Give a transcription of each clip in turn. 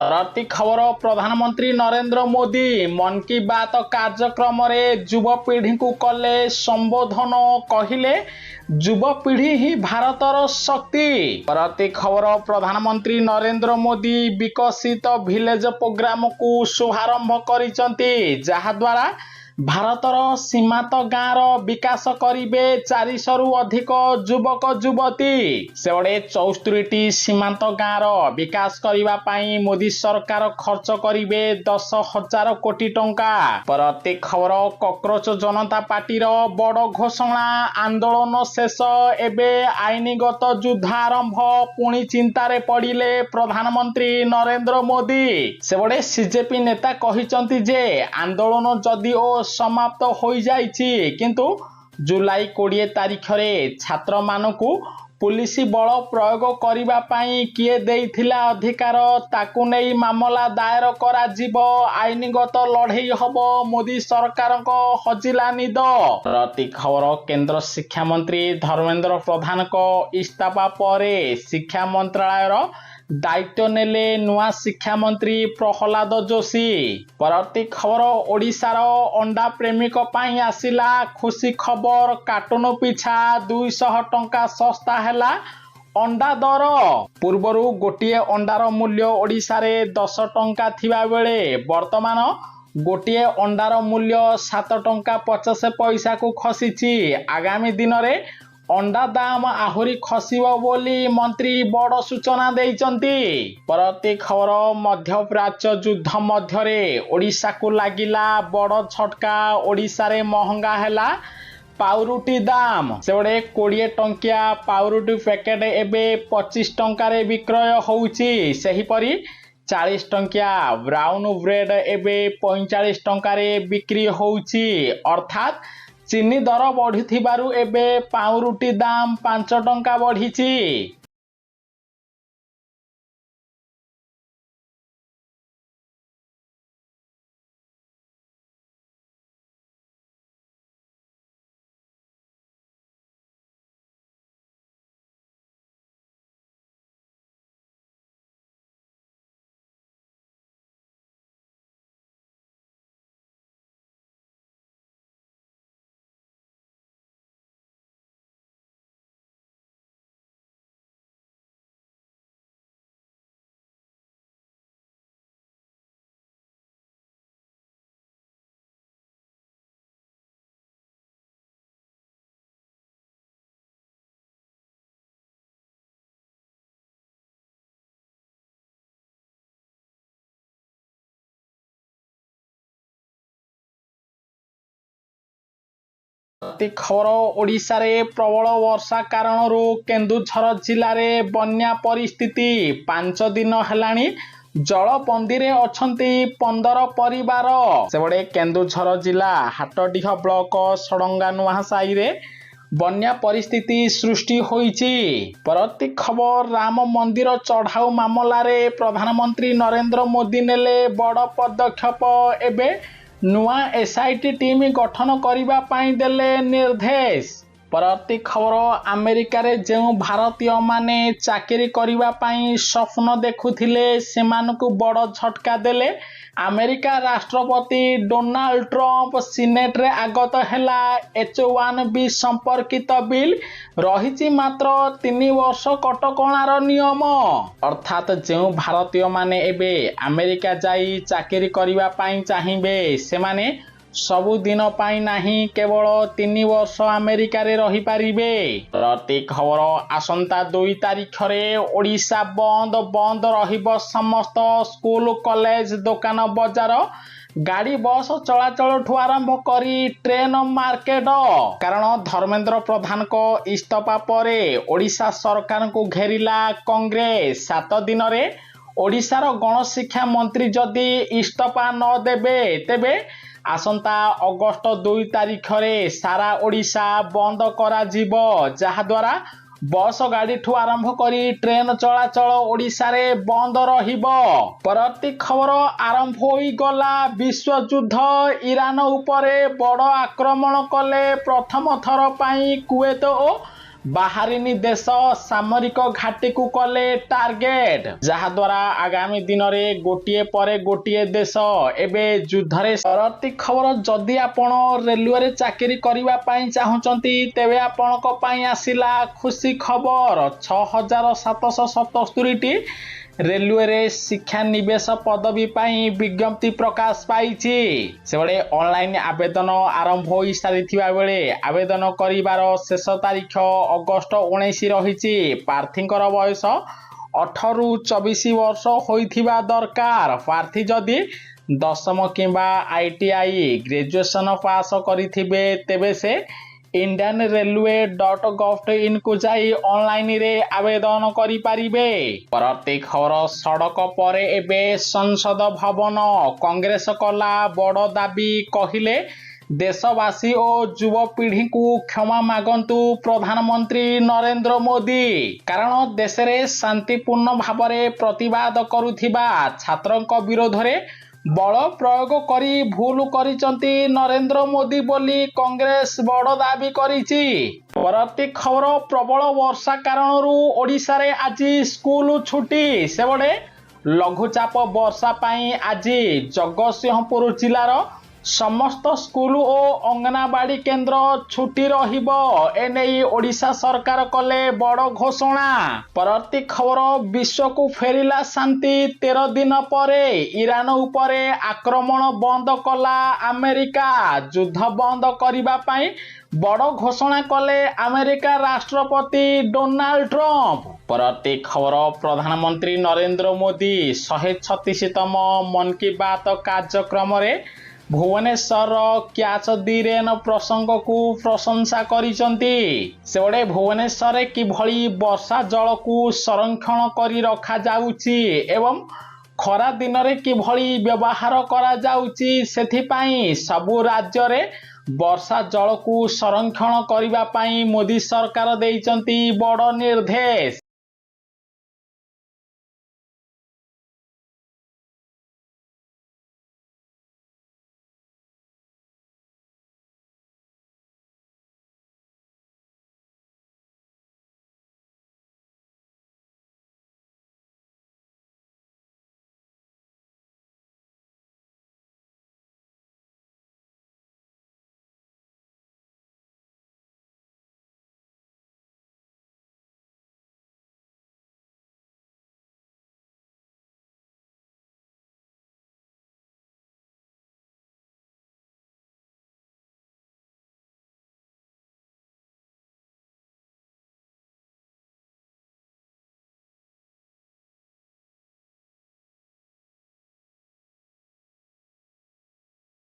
परवर्ती खबर प्रधानमंत्री नरेंद्र मोदी मन की बात कार्यक्रम युवपीढ़ी को कले संबोधन कहले युवपीढ़ी ही भारतर शक्ति। परवर्ती खबर प्रधानमंत्री नरेंद्र मोदी विकसित विलेज प्रोग्राम को शुभारंभ करिसंती जहाद्वारा भारतर सीमांत गाँव विकास करिबे 400 रु अधिक युवक युवती। सेबड़े 74टी सीमांत गाँव विकास करिबा पाई मोदी सरकार खर्च करिबे 10,000 कोटी टंका। परवर्ती खबर कॉकरोच जनता पार्टी बड़ घोषणा आंदोलन शेष एबे आईनगत युद्ध आरंभ पुणी चिंतारे पड़िले प्रधानमंत्री नरेंद्र मोदी। सेबड़े सीजेपी नेता कहिसंती जे आंदोलन जदि ओ समाप्त हो जाइछि किंतु जुलाई 20 तारिख रे छात्र मानकु पुलिस बल प्रयोग करिबा पाई किए देइथिला अधिकार ताकु नै मामला दायर करा जीव आईनगत लड़ाई हबो मोदी सरकार को हजिला निद। प्रति खबर केंद्र शिक्षा मंत्री धर्मेंद्र प्रधान को इस्तीफा परे शिक्षा मंत्रालय दायित्व नेले नुआ शिक्षा मंत्री प्रहलाद जोशी। परवर्ती खबर ओडिशार अंडा प्रेमिक पाई आसिला खुशी खबर कार्टून पिछा 200 टंका सस्ता हैला अंडा दर। पूर्वरु गोटिए अंडार मूल्य ओडिशा रे 10 टंका थिबा बेले वर्तमान गोटिए अंडार मूल्य 7 टंका 50 पैसा को खसीची। आगामी दिन रे अंडा दाम आहुरी खसिबो बोली मंत्री बड़ सूचना देइचंती। परवर्ती खबर मध्य प्राच्य युद्ध मध्यरे ओडिशा को लागिला बड़ झटका। ओडिशा रे महंगा हैला पाउरुटी दाम। सेबड़े 20 टंकिया पाउरुटी पैकेट एबे 25 टंका रे विक्रय होउची। सेहीपरि 40 टंकिया ब्राउन ब्रेड एबे 45 टंका रे बिक्री होउची। अर्थात चीनी दर बढ़िथिबारु एबे पाउरुटी दाम 5 टंका बढ़िची। खबर ओडिशा रे प्रबल वर्षा कारण केन्दुझर जिले में बन्या परिस्थिति 5 दिन हेलाणी जलबंदी रे अछंती 15 परिवार। सेबड़े केन्दुझर जिला हाटडीह ब्लॉक सड़ंगा नुआसाई रे बन्या परिस्थिति सृष्टि होईची। परवर्ती खबर राम मंदिर चढ़ाऊ मामला रे प्रधानमंत्री नरेंद्र मोदी नेले बड़ पदक्षेप। एबे नुआ एसआईटी टीम गठन करिबा पाई देले निर्देश। परवर्ती खबर अमेरिका रे जो भारतीय माने चाकरी करिबा पाई स्वप्न देखुथिले सेमानकु बड़ झटका देले अमेरिका राष्ट्रपति डोनाल्ड ट्रंप। सीनेट रे आगत हैला H1B संपर्कित बिल रहिछि मात्र 3 वर्ष कटकणार नियम। अर्थात जो भारतीय माने एबे अमेरिका जाई चाकरी करिबा पाई चाहिबे सेमाने सबुदिन पाई नहीं केवल 3 वर्ष अमेरिका रे रही पारिबे। प्रति खबर आसंता 2 तारिख रे ओडिशा बंद रहिबो समस्त स्कूल कॉलेज दुकान बजार गाड़ी बस चलाचल ठू आरंभ करी ट्रेन मार्केट। कारण धर्मेंद्र प्रधान को इस्तीफा परे ओडिशा सरकार को घेरिला कांग्रेस। 7 दिन रे ओडिशार गणशिक्षा मंत्री जदि इस्तीफा न देबे तेबे आसंता अगस्त 2 तारिख रे सारा ओडिशा बंद करा जीवो जहाद्वारा बस गाड़ी ठू आरंभ करी ट्रेन चलाचल ओडिशा रे बंद रहिबो। परवर्ती खबर आरंभ होई गला विश्व युद्ध। ईरान उपरे बड़ आक्रमण कले प्रथम थर पाई कुवेत ओ ବାହାରିନି ଦେଶ ସାମରିକ ଘାଟିକୁ କଲେ ଟାର୍ଗେଟ, ଯାହାଦ୍ୱାରା ଆଗାମୀ ଦିନରେ ଗୋଟିଏ ପରେ ଗୋଟିଏ ଦେଶ ଏବେ ଯୁଦ୍ଧରେ। ପରବର୍ତ୍ତୀ ଖବର, ଯଦି ଆପଣ ରେଲୱେରେ ଚାକିରି କରିବା ପାଇଁ ଚାହୁଁଛନ୍ତି ତେବେ ଆପଣଙ୍କ ପାଇଁ ଆସିଲା ଖୁସି ଖବର। 6777ଟି ରେଲୱେରେ ଶିକ୍ଷାନିବେଶ ପଦବୀ ପାଇଁ ବିଜ୍ଞପ୍ତି ପ୍ରକାଶ ପାଇଛି। ସେବେଳେ ଅନଲାଇନ୍ ଆବେଦନ ଆରମ୍ଭ ହୋଇସାରିଥିବା ବେଳେ ଆବେଦନ କରିବାର ଶେଷ ତାରିଖ ଅଗଷ୍ଟ 19 ରହିଛି। ପ୍ରାର୍ଥୀଙ୍କର ବୟସ 18ରୁ 24 ବର୍ଷ ହୋଇଥିବା ଦରକାର। ପ୍ରାର୍ଥୀ ଯଦି ଦଶମ କିମ୍ବା ITI ଗ୍ରାଜୁଏସନ୍ ପାସ୍ କରିଥିବେ ତେବେ ସେ indianrailway.gov.in କୁ ଯାଇ ଅନଲାଇନରେ ଆବେଦନ କରିପାରିବେ। ପରବର୍ତ୍ତୀ ଖବର, ସଡ଼କ ପରେ ଏବେ ସଂସଦ ଭବନ। କଂଗ୍ରେସ କଲା ବଡ଼ ଦାବି, କହିଲେ ଦେଶବାସୀ ଓ ଯୁବପିଢ଼ିଙ୍କୁ କ୍ଷମା ମାଗନ୍ତୁ ପ୍ରଧାନମନ୍ତ୍ରୀ ନରେନ୍ଦ୍ର ମୋଦି। କାରଣ ଦେଶରେ ଶାନ୍ତିପୂର୍ଣ୍ଣ ଭାବରେ ପ୍ରତିବାଦ କରୁଥିବା ଛାତ୍ରଙ୍କ ବିରୋଧରେ ବଳ ପ୍ରୟୋଗ କରି ଭୁଲ କରିଛନ୍ତି ନରେନ୍ଦ୍ର ମୋଦି ବୋଲି କଂଗ୍ରେସ ବଡ଼ ଦାବି କରିଛି। ପରବର୍ତ୍ତୀ ଖବର, ପ୍ରବଳ ବର୍ଷା କାରଣରୁ ଓଡ଼ିଶାରେ ଆଜି ସ୍କୁଲ ଛୁଟି। ସେବେଳେ ଲଘୁଚାପ ବର୍ଷା ପାଇଁ ଆଜି ଜଗତସିଂହପୁର ଜିଲ୍ଲାର ସମସ୍ତ ସ୍କୁଲ ଓ ଅଙ୍ଗନବାଡ଼ି କେନ୍ଦ୍ର ଛୁଟି ରହିବ। ଏନେଇ ଓଡ଼ିଶା ସରକାର କଲେ ବଡ଼ ଘୋଷଣା। ପରବର୍ତ୍ତୀ ଖବର, ବିଶ୍ୱକୁ ଫେରିଲା ଶାନ୍ତି। 13 ଦିନ ପରେ ଇରାନ ଉପରେ ଆକ୍ରମଣ ବନ୍ଦ କଲା ଆମେରିକା। ଯୁଦ୍ଧ ବନ୍ଦ କରିବା ପାଇଁ ବଡ଼ ଘୋଷଣା କଲେ ଆମେରିକା ରାଷ୍ଟ୍ରପତି ଡୋନାଲ୍ଡ ଟ୍ରମ୍ପ। ପରବର୍ତ୍ତୀ ଖବର, ପ୍ରଧାନମନ୍ତ୍ରୀ ନରେନ୍ଦ୍ର ମୋଦି 136ତମ ମନ୍ କି ବାତ କାର୍ଯ୍ୟକ୍ରମରେ ଭୁବନେଶ୍ୱରର କ୍ୟାଚ୍ ଦି ରେନ୍ ପ୍ରସଙ୍ଗକୁ ପ୍ରଶଂସା କରିଛନ୍ତି। ସେବେଳେ ଭୁବନେଶ୍ୱରରେ କିଭଳି ବର୍ଷା ଜଳକୁ ସଂରକ୍ଷଣ କରି ରଖାଯାଉଛି ଏବଂ ଖରା ଦିନରେ କିଭଳି ବ୍ୟବହାର କରାଯାଉଛି ସେଥିପାଇଁ ସବୁ ରାଜ୍ୟରେ ବର୍ଷା ଜଳକୁ ସଂରକ୍ଷଣ କରିବା ପାଇଁ ମୋଦି ସରକାର ଦେଇଛନ୍ତି ବଡ଼ ନିର୍ଦ୍ଦେଶ।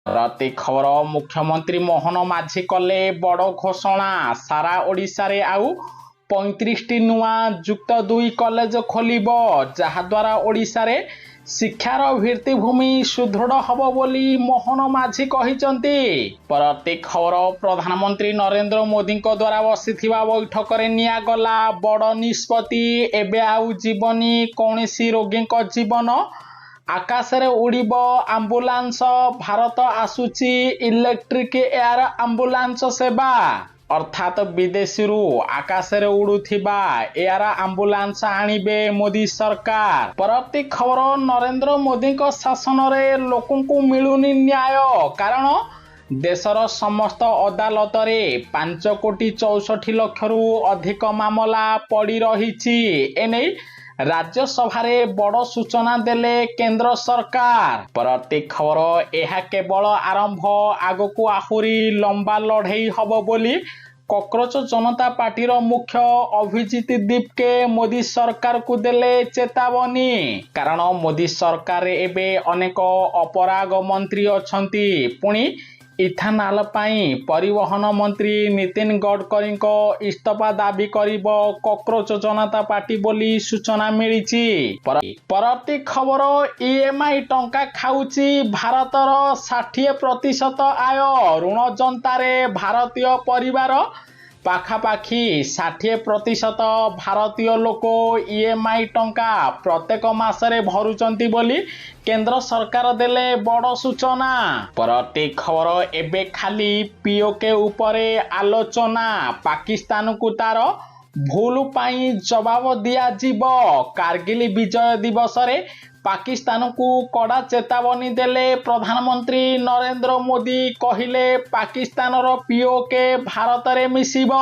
ରାତି ଖବର, ମୁଖ୍ୟମନ୍ତ୍ରୀ ମୋହନ ମାଝୀ କଲେ ବଡ଼ ଘୋଷଣା। ସାରା ଓଡ଼ିଶାରେ ଆଉ 35ଟି ନୂଆ ଯୁକ୍ତ 2 କଲେଜ ଖୋଲିବ, ଯାହାଦ୍ୱାରା ଓଡ଼ିଶାରେ ଶିକ୍ଷାର ଭିତ୍ତିଭୂମି ସୁଦୃଢ଼ ହେବ ବୋଲି ମୋହନ ମାଝୀ କହିଛନ୍ତି। ପରବର୍ତ୍ତୀ ଖବର, ପ୍ରଧାନମନ୍ତ୍ରୀ ନରେନ୍ଦ୍ର ମୋଦିଙ୍କ ଦ୍ୱାରା ବସିଥିବା ବୈଠକରେ ନିଆଗଲା ବଡ଼ ନିଷ୍ପତ୍ତି। ଏବେ ଆଉ ଯିବନି କୌଣସି ରୋଗୀଙ୍କ ଜୀବନ, ଆକାଶରେ ଉଡ଼ିବ ଆମ୍ବୁଲାନ୍ସ। ଭାରତ ଆସୁଛି ଇଲେକ୍ଟ୍ରିକ୍ ଏୟାର ଆମ୍ବୁଲାନ୍ସ ସେବା, ଅର୍ଥାତ୍ ବିଦେଶରୁ ଆକାଶରେ ଉଡ଼ୁଥିବା ଏୟାର ଆମ୍ବୁଲାନ୍ସ ଆଣିବେ ମୋଦି ସରକାର। ପରବର୍ତ୍ତୀ ଖବର, ନରେନ୍ଦ୍ର ମୋଦିଙ୍କ ଶାସନରେ ଲୋକଙ୍କୁ ମିଳୁନି ନ୍ୟାୟ। କାରଣ ଦେଶର ସମସ୍ତ ଅଦାଲତରେ 5,64,00,000ରୁ ଅଧିକ ମାମଲା ପଡ଼ି ରହିଛି। ଏନେଇ ରାଜ୍ୟସଭାରେ ବଡ଼ ସୂଚନା ଦେଲେ କେନ୍ଦ୍ର ସରକାର। ପରବର୍ତ୍ତୀ ଖବର, ଏହା କେବଳ ଆରମ୍ଭ, ଆଗକୁ ଆହୁରି ଲମ୍ବା ଲଢ଼େଇ ହେବ ବୋଲି କକରୋଚ ଜନତା ପାର୍ଟିର ମୁଖ୍ୟ ଅଭିଜିତ ଦୀପକେ ମୋଦି ସରକାରକୁ ଦେଲେ ଚେତାବନୀ। କାରଣ ମୋଦି ସରକାରରେ ଏବେ ଅନେକ ଅପରାଗ ମନ୍ତ୍ରୀ ଅଛନ୍ତି। ପୁଣି ଇଥାନଲ ପାଇଁ ପରିବହନ ମନ୍ତ୍ରୀ ନୀତିନ ଗଡ଼କରୀଙ୍କ ଇସ୍ତଫା ଦାବି କରିବ କକରୋଚ ଜନତା ପାର୍ଟି ବୋଲି ସୂଚନା ମିଳିଛି। ପରବର୍ତ୍ତୀ ଖବର, EMI ଟଙ୍କା ଖାଉଛି ଭାରତର 60% ଆୟ। ଋଣ ଜନ୍ତାରେ ଭାରତୀୟ ପରିବାର ପାଖାପାଖି 60% ଭାରତୀୟ ଲୋକ EMI ଟଙ୍କା ପ୍ରତ୍ୟେକ ମାସରେ ଭରୁଛନ୍ତି ବୋଲି କେନ୍ଦ୍ର ସରକାର ଦେଲେ ବଡ଼ ସୂଚନା। ପରବର୍ତ୍ତୀ ଖବର ଏବେ ଖାଲି POK ଉପରେ ଆଲୋଚନା। ପାକିସ୍ତାନକୁ ତାର ଭୁଲ ପାଇଁ ଜବାବ ଦିଆଯିବ। କାର୍ଗିଲ ବିଜୟ ଦିବସରେ ପାକିସ୍ତାନକୁ କଡ଼ା ଚେତାବନୀ ଦେଲେ ପ୍ରଧାନମନ୍ତ୍ରୀ ନରେନ୍ଦ୍ର ମୋଦି। କହିଲେ ପାକିସ୍ତାନର POK ଭାରତରେ ମିଶିବ।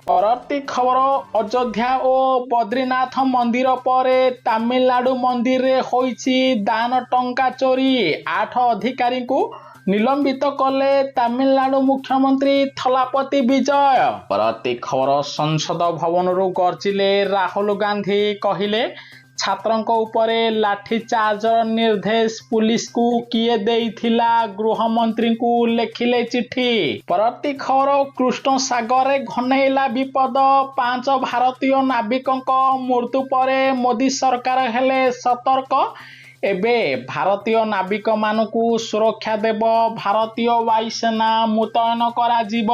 ପରବର୍ତ୍ତୀ ଖବର ଅଯୋଧ୍ୟା ଓ ବଦ୍ରିନାଥ ମନ୍ଦିର ପରେ ତାମିଲନାଡୁ ମନ୍ଦିରରେ ହୋଇଛି ଦାନ ଟଙ୍କା ଚୋରି। 8 ଅଧିକାରୀଙ୍କୁ ନିଲମ୍ବିତ କଲେ ତାମିଲନାଡୁ ମୁଖ୍ୟମନ୍ତ୍ରୀ ଥଲାପତି ବିଜୟ। ପରବର୍ତ୍ତୀ ଖବର ସଂସଦ ଭବନରୁ ଗର୍ଜିଲେ ରାହୁଲ ଗାନ୍ଧୀ। କହିଲେ ଛାତ୍ରଙ୍କ ଉପରେ ଲାଠିଚାର୍ଜର ନିର୍ଦ୍ଦେଶ ପୁଲିସକୁ କିଏ ଦେଇଥିଲା? ଗୃହମନ୍ତ୍ରୀଙ୍କୁ ଲେଖିଲେ ଚିଠି। ପରବର୍ତ୍ତୀ ଖବର କୃଷ୍ଣ ସାଗରରେ ଘନେଇଲା ବିପଦ। 5 ଭାରତୀୟ ନାବିକଙ୍କ ମୃତ୍ୟୁ ପରେ ମୋଦି ସରକାର ହେଲେ ସତର୍କ। ଏବେ ଭାରତୀୟ ନାବିକମାନଙ୍କୁ ସୁରକ୍ଷା ଦେବ ଭାରତୀୟ ବାୟୁସେନା ମୁତୟନ କରାଯିବ।